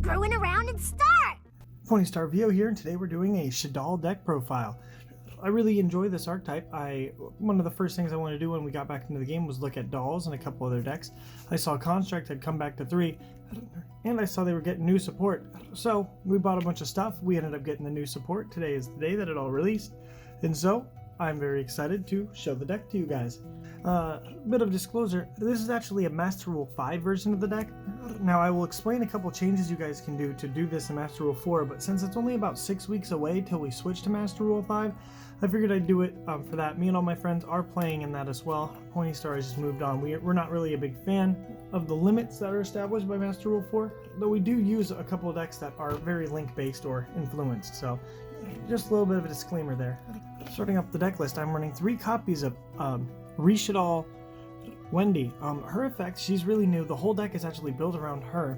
screwing around and start! Pointy Star VO here, and today we're doing a Shaddoll Deck Profile. I really enjoy this archetype. One of the first things I wanted to do when we got back into the game was look at dolls and a couple other decks. I saw Construct had come back to 3, and I saw they were getting new support. So we bought a bunch of stuff. We ended up getting the new support. Today is the day that it all released, and so I'm very excited to show the deck to you guys. Bit of disclosure, this is actually a Master Rule 5 version of the deck. Now I will explain a couple changes you guys can do to do this in Master Rule 4, but since it's only about 6 weeks away till we switch to Master Rule 5, I figured I'd do it for that. Me and all my friends are playing in that as well. Pointy Star has just moved on. We're not really a big fan of the limits that are established by Master Rule 4, though we do use a couple of decks that are very link-based or influenced, so just a little bit of a disclaimer there. Starting up the deck list, I'm running 3 copies of Reeshaddoll Wendi. Her effect, she's really new. The whole deck is actually built around her.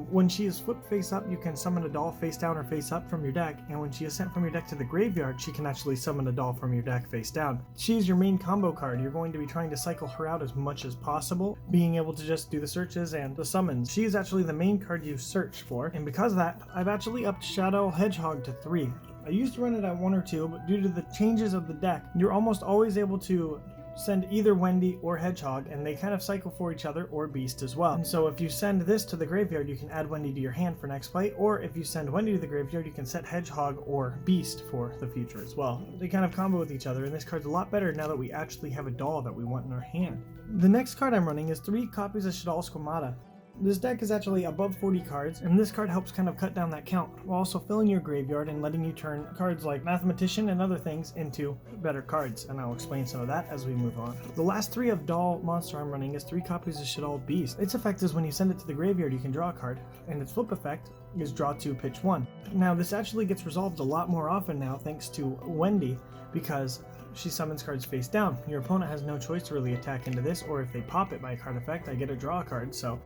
When she is flipped face up, you can summon a doll face down or face up from your deck, and when she is sent from your deck to the graveyard, she can actually summon a doll from your deck face down. She's your main combo card. You're going to be trying to cycle her out as much as possible, being able to just do the searches and the summons. She is actually the main card you search for, and because of that, I've actually upped Shaddoll Hedgehog to 3. I used to run it at 1 or 2, but due to the changes of the deck, you're almost always able to send either Wendi or Hedgehog, and they kind of cycle for each other, or Beast as well. And so if you send this to the graveyard, you can add Wendi to your hand for next play, or if you send Wendi to the graveyard, you can set Hedgehog or Beast for the future as well. They kind of combo with each other, and this card's a lot better now that we actually have a doll that we want in our hand. The next card I'm running is 3 copies of Shaddoll Squamata. This deck is actually above 40 cards, and this card helps kind of cut down that count, while also filling your graveyard and letting you turn cards like Mathematician and other things into better cards, and I'll explain some of that as we move on. The last 3 of doll monster I'm running is 3 copies of Shaddoll Beast. Its effect is when you send it to the graveyard, you can draw a card, and its flip effect is draw 2, pitch 1. Now this actually gets resolved a lot more often now thanks to Wendi, because she summons cards face down. Your opponent has no choice to really attack into this, or if they pop it by a card effect, I get to draw a card, so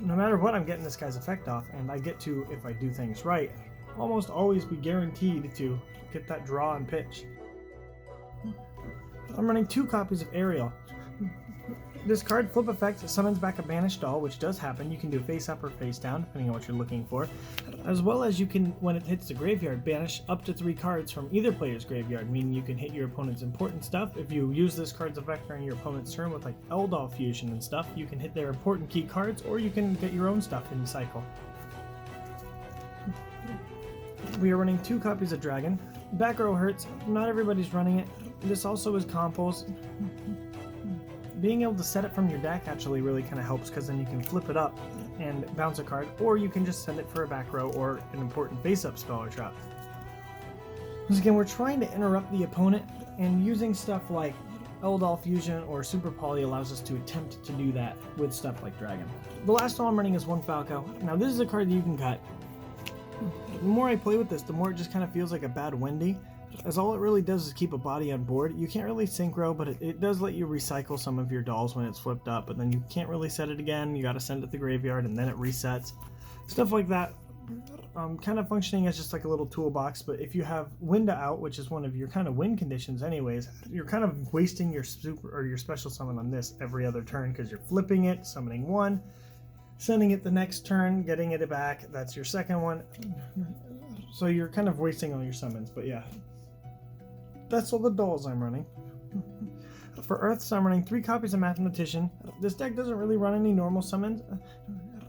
no matter what, I'm getting this guy's effect off, and I get to, if I do things right, almost always be guaranteed to get that draw and pitch. I'm running 2 copies of Ariel. This card, flip effect, summons back a banished doll, which does happen. You can do face up or face down, depending on what you're looking for. As well as you can, when it hits the graveyard, banish up to 3 cards from either player's graveyard, meaning you can hit your opponent's important stuff. If you use this card's effect during your opponent's turn with like L-Doll fusion and stuff, you can hit their important key cards, or you can get your own stuff in the cycle. We are running 2 copies of Dragon. Back row hurts, not everybody's running it. This also is compos. Being able to set it from your deck actually really kind of helps, because then you can flip it up and bounce a card, or you can just send it for a back row or an important face-up spell or trap. Once again, we're trying to interrupt the opponent, and using stuff like L-Doll Fusion or Super Poly allows us to attempt to do that with stuff like Dragon. The last one I'm running is 1 Falco. Now this is a card that you can cut. The more I play with this, the more it just kind of feels like a bad Wendi, as all it really does is keep a body on board. You can't really synchro, but it does let you recycle some of your dolls when it's flipped up, but then you can't really set it again. You gotta send it to the graveyard and then it resets. Stuff like that, kind of functioning as just like a little toolbox, but if you have Winda out, which is one of your kind of win conditions anyways, you're kind of wasting your super or your special summon on this every other turn, because you're flipping it, summoning 1, sending it the next turn, getting it back, that's your second one. So you're kind of wasting all your summons, but yeah. That's all the dolls I'm running. For Earths, I'm running 3 copies of Mathematician. This deck doesn't really run any normal summons.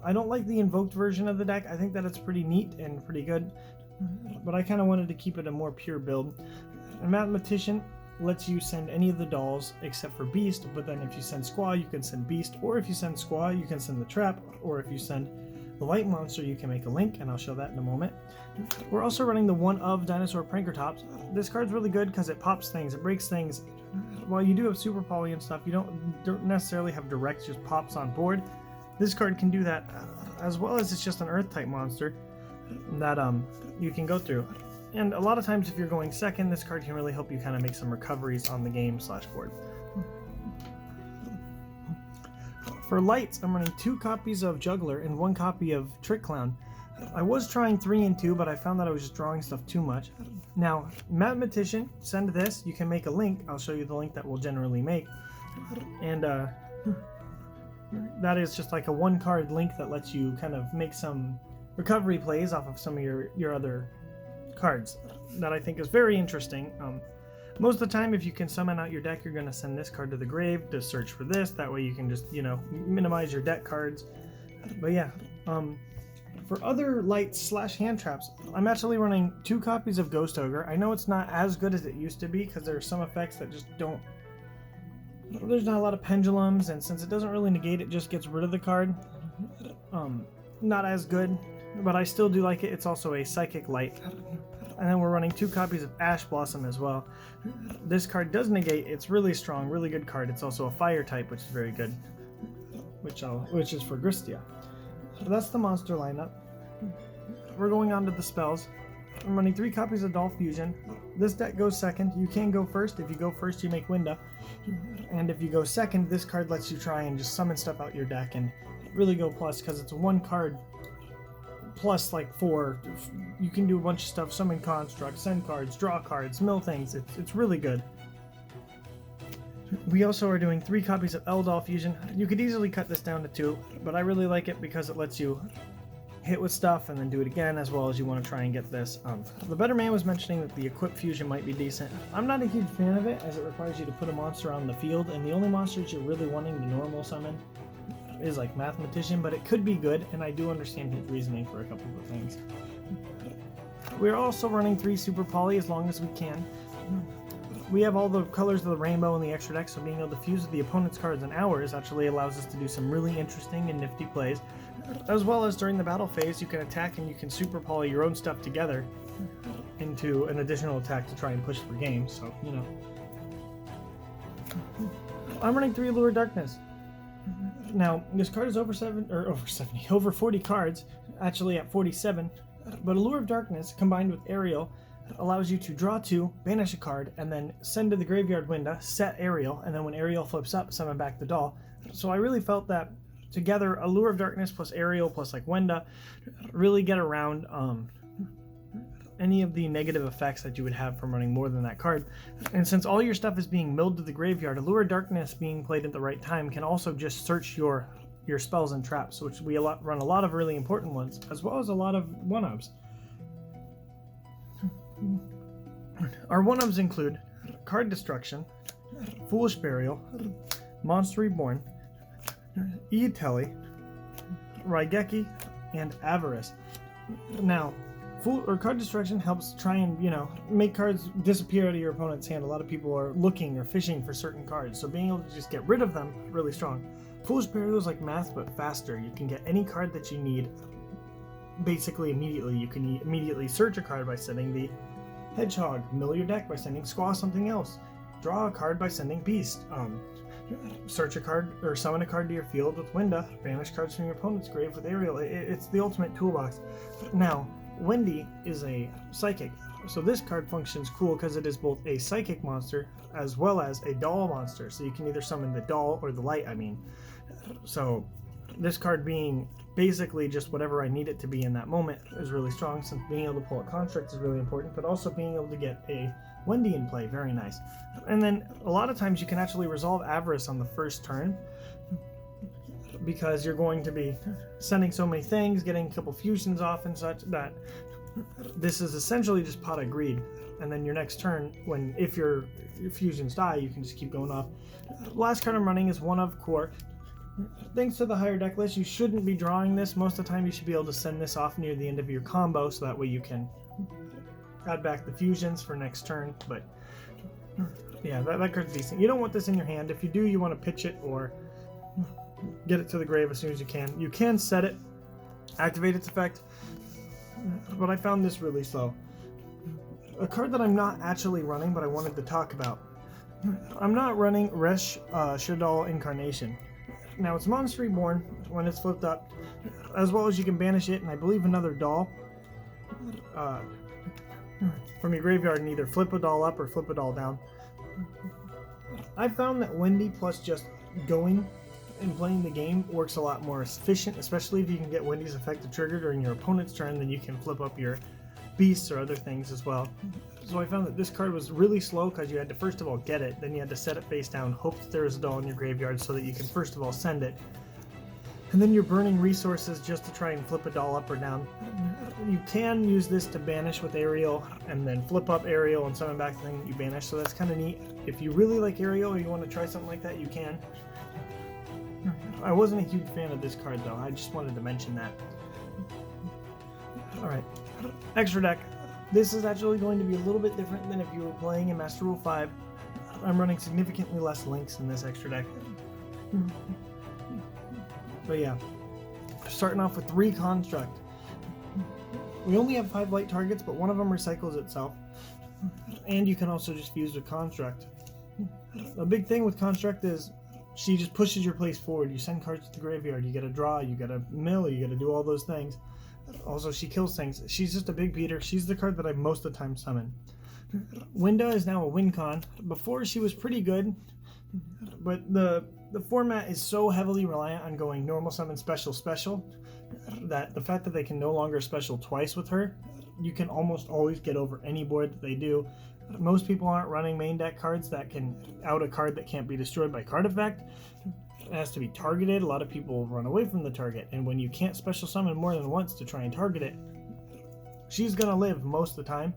I don't like the invoked version of the deck. I think that it's pretty neat and pretty good, but I kind of wanted to keep it a more pure build. And Mathematician lets you send any of the dolls except for Beast, but then if you send Squaw, you can send Beast, or if you send Squaw, you can send the Trap, or if you send the Light Monster, you can make a link, and I'll show that in a moment. We're also running the one of Dinowrestler Pankratops. This card's really good because it pops things, it breaks things. While you do have Super Poly and stuff, you don't necessarily have direct just pops on board. This card can do that, as well as it's just an Earth type monster that you can go through. And a lot of times if you're going second, this card can really help you kind of make some recoveries on the game / board. For lights, I'm running 2 copies of Juggler and 1 copy of Trick Clown. I was trying 3 and 2, but I found that I was just drawing stuff too much. Now, Mathematician, send this. You can make a link. I'll show you the link that we'll generally make. And that is just like a 1-card link that lets you kind of make some recovery plays off of some of your other cards that I think is very interesting. Most of the time, if you can summon out your deck, you're going to send this card to the grave to search for this. That way you can just, minimize your deck cards. But yeah, for other light/hand traps, I'm actually running 2 copies of Ghost Ogre. I know it's not as good as it used to be because there are some effects that just don't... There's not a lot of pendulums, and since it doesn't really negate, it just gets rid of the card. Not as good, but I still do like it. It's also a Psychic Light. And then we're running 2 copies of Ash Blossom as well. This card does negate. It's really strong, really good card. It's also a fire type, which is very good, which is for Gristia. So that's the monster lineup. We're going on to the spells. I'm running 3 copies of Doll Fusion. This deck goes second. You can go first. If you go first, you make Winda. And if you go second, this card lets you try and just summon stuff out your deck and really go plus, because it's a 1 card plus like 4. You can do a bunch of stuff, summon constructs, send cards, draw cards, mill things. It's really good. We also are doing 3 copies of Doll Fusion. You could easily cut this down to 2, but I really like it because it lets you hit with stuff and then do it again, as well as you want to try and get this. The Better Man was mentioning that the Equip Fusion might be decent. I'm not a huge fan of it, as it requires you to put a monster on the field, and the only monsters you're really wanting to normal summon is like Mathematician, but it could be good, and I do understand his reasoning for a couple of things. We're also running 3 Super Poly as long as we can. We have all the colors of the rainbow in the extra deck, so being able to fuse with the opponent's cards and ours actually allows us to do some really interesting and nifty plays. As well as during the battle phase, you can attack and you can Super Poly your own stuff together into an additional attack to try and push for games, so, I'm running 3 Allure Darkness. Now, this card is over 40 cards, actually at 47, but Allure of Darkness combined with Ariel allows you to draw 2, banish a card, and then send to the graveyard Winda, set Ariel, and then when Ariel flips up, summon back the doll. So I really felt that together, Allure of Darkness plus Ariel plus like Winda really get around any of the negative effects that you would have from running more than that card. And since all your stuff is being milled to the graveyard, Allure of Darkness being played at the right time can also just search your spells and traps, which we run a lot of really important ones, as well as a lot of one-ups. Our one-ups include Card Destruction, Foolish Burial, Monster Reborn, Eatelli, Raigeki, and Avarice. Now, Card Destruction helps try and, make cards disappear out of your opponent's hand. A lot of people are looking or fishing for certain cards, so being able to just get rid of them, really strong. Foolish Burial is like math, but faster. You can get any card that you need basically immediately. You can immediately search a card by sending the Hedgehog, mill your deck by sending Squaw something else, draw a card by sending Beast, search a card or summon a card to your field with Winda, banish cards from your opponent's grave with Ariel. It's the ultimate toolbox. Now, Wendi is a Psychic, so this card functions cool because it is both a Psychic monster as well as a doll monster, so you can either summon the doll or the light, So this card being basically just whatever I need it to be in that moment is really strong, since being able to pull a construct is really important, but also being able to get a Wendi in play, very nice. And then a lot of times you can actually resolve Avarice on the first turn, because you're going to be sending so many things, getting a couple fusions off and such, that this is essentially just Pot of Greed. And then your next turn, if your fusions die, you can just keep going off. Last card I'm running is One of Core. Thanks to the higher deck list, you shouldn't be drawing this. Most of the time you should be able to send this off near the end of your combo, so that way you can add back the fusions for next turn. But yeah, that card's decent. You don't want this in your hand. If you do, you want to pitch it or get it to the grave as soon as you can. You can set it, activate its effect, but I found this really slow. A card that I'm not actually running, but I wanted to talk about. I'm not running Reeshaddoll Incarnation. Now, it's Monster Reborn when it's flipped up, as well as you can banish it, and I believe another doll from your graveyard, and either flip a doll up or flip a doll down. I found that Wendi plus just going and playing the game works a lot more efficient, especially if you can get Wendi's effect to trigger during your opponent's turn, then you can flip up your beasts or other things as well. So I found that this card was really slow because you had to first of all get it, then you had to set it face down, hope that there was a doll in your graveyard so that you can first of all send it. And then you're burning resources just to try and flip a doll up or down. You can use this to banish with Ariel and then flip up Ariel and summon back the thing that you banish, so that's kind of neat. If you really like Ariel or you want to try something like that, you can. I wasn't a huge fan of this card though, I just wanted to mention that. Alright, extra deck. This is actually going to be a little bit different than if you were playing in Master Rule 5. I'm running significantly less links in this extra deck. But yeah, starting off with 3 Construct. We only have 5 light targets, but one of them recycles itself. And you can also just fuse with Construct. A big thing with Construct is she just pushes your place forward. You send cards to the graveyard, you get a draw, you get a mill, you get to do all those things. Also, she kills things. She's just a big beater. She's the card that I most of the time summon. Winda is now a win con. Before, she was pretty good, but the format is so heavily reliant on going normal summon special that the fact that they can no longer special twice with her, you can almost always get over any board that they do. Most people aren't running main deck cards that can out a card that can't be destroyed by card effect. It has to be targeted. A lot of people run away from the target, and when you can't special summon more than once to try and target it, she's gonna live most of the time,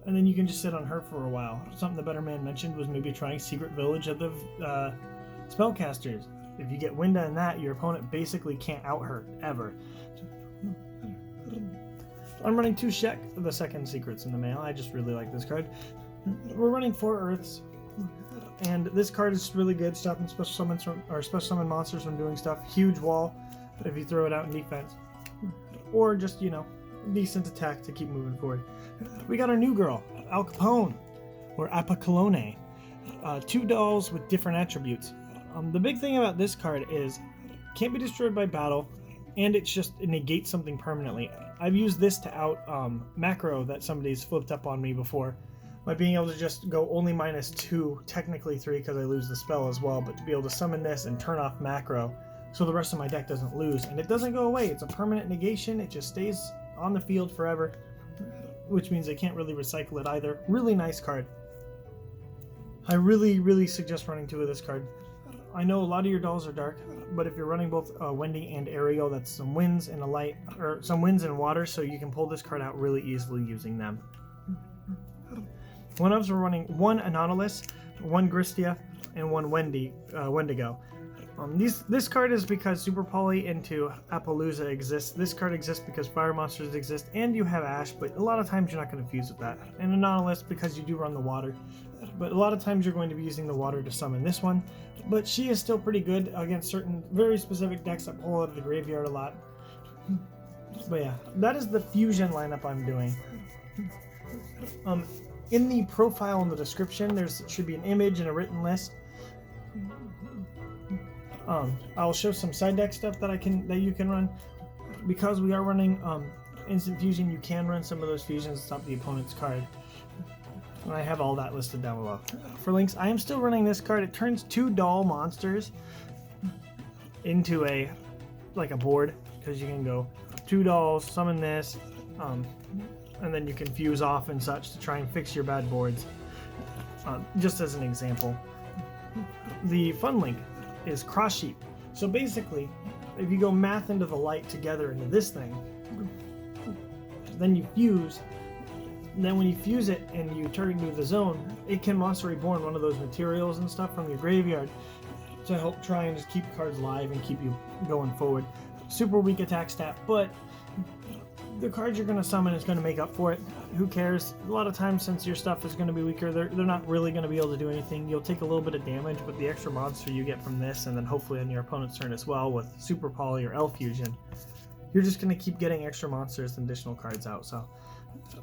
and then you can just sit on her for a while. Something the Better Man mentioned was maybe trying Secret Village of the Spellcasters. If you get Winda in that, your opponent basically can't out her ever. I'm running 2 Shek, the second Secrets in the Mail. I just really like this card. We're running 4 Earths, and this card is really good, stopping special summons from, or special summon monsters from doing stuff. Huge wall if you throw it out in defense, or just, you know, decent attack to keep moving forward. We got our new girl, Al Capone, or Apocolone. 2 dolls with different attributes. The big thing about this card is can't be destroyed by battle, and it negates something permanently. I've used this to out macro that somebody's flipped up on me before by being able to just go only -2, technically 3 because I lose the spell as well, but to be able to summon this and turn off macro so the rest of my deck doesn't lose, and it doesn't go away. It's a permanent negation. It just stays on the field forever, which means I can't really recycle it either. Really nice card. I really suggest running 2 of this card. I know a lot of your dolls are dark, but if you're running both Wendi and Ariel, that's some wins and a light, or some wins and water, so you can pull this card out really easily using them. One of us, we're running 1 Anomalous, 1 Gristia, and 1 Wendigo. This card is because Super Poly into Appaloosa exists. This card exists because Fire Monsters exist, and you have Ash, but a lot of times you're not going to fuse with that. And Anomalous because you do run the water, but a lot of times you're going to be using the water to summon this one. But she is still pretty good against certain very specific decks that pull out of the graveyard a lot. But yeah, that is the fusion lineup I'm doing. In the profile in the description, there should be an image and a written list. I'll show some side deck stuff that you can run. Because we are running instant fusion, you can run some of those fusions to stop the opponent's card. And I have all that listed down below. For links, I am still running this card. It turns 2 doll monsters into a board, because you can go 2 dolls, summon this, and then you can fuse off and such to try and fix your bad boards. Just as an example. The fun link is cross sheep. So basically, if you go math into the light together into this thing, then you fuse. Then when you fuse it and you turn it into the zone, it can Monster Reborn one of those materials and stuff from your graveyard to help try and just keep cards live and keep you going forward. Super weak attack stat, but the cards you're going to summon is going to make up for it. Who cares? A lot of times, since your stuff is going to be weaker, they're not really going to be able to do anything. You'll take a little bit of damage, but the extra monster you get from this, and then hopefully on your opponent's turn as well with Super Poly or L Fusion, you're just going to keep getting extra monsters and additional cards out. So,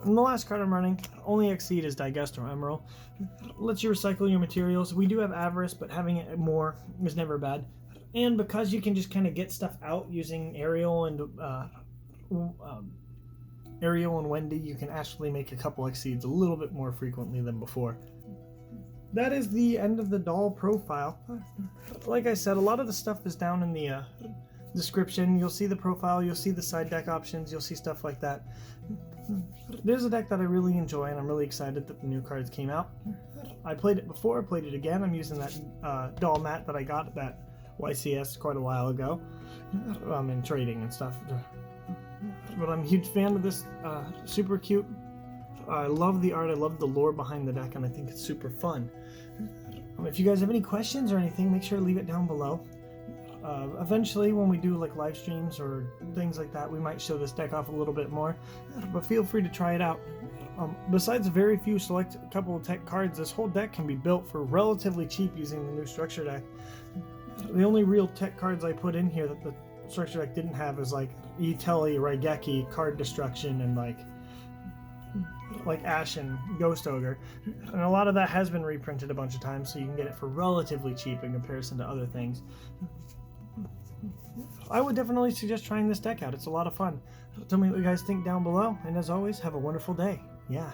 and the last card I'm running, only Exceed, is Digest or Emerald. Lets you recycle your materials. We do have Avarice, but having it more is never bad. And because you can just kind of get stuff out using Ariel and Wendi, you can actually make a couple Exceeds a little bit more frequently than before. That is the end of the doll profile. Like I said, a lot of the stuff is down in the description. You'll see the profile, you'll see the side deck options, you'll see stuff like that. There's a deck that I really enjoy, and I'm really excited that the new cards came out. I played it before, played it again. I'm using that doll mat that I got that YCS quite a while ago, in trading and stuff. But I'm a huge fan of this. Super cute. I love the art. I love the lore behind the deck, and I think it's super fun. If you guys have any questions or anything, make sure to leave it down below. Eventually, when we do like live streams or things like that, we might show this deck off a little bit more. But feel free to try it out. Besides a very few select couple of tech cards, this whole deck can be built for relatively cheap using the new structure deck. The only real tech cards I put in here that the structure deck didn't have is like E-Telly, Raigeki, Card Destruction, and like Ash and Ghost Ogre. And a lot of that has been reprinted a bunch of times, so you can get it for relatively cheap in comparison to other things. I would definitely suggest trying this deck out. It's a lot of fun. Tell me what you guys think down below, and as always, have a wonderful day. Yeah.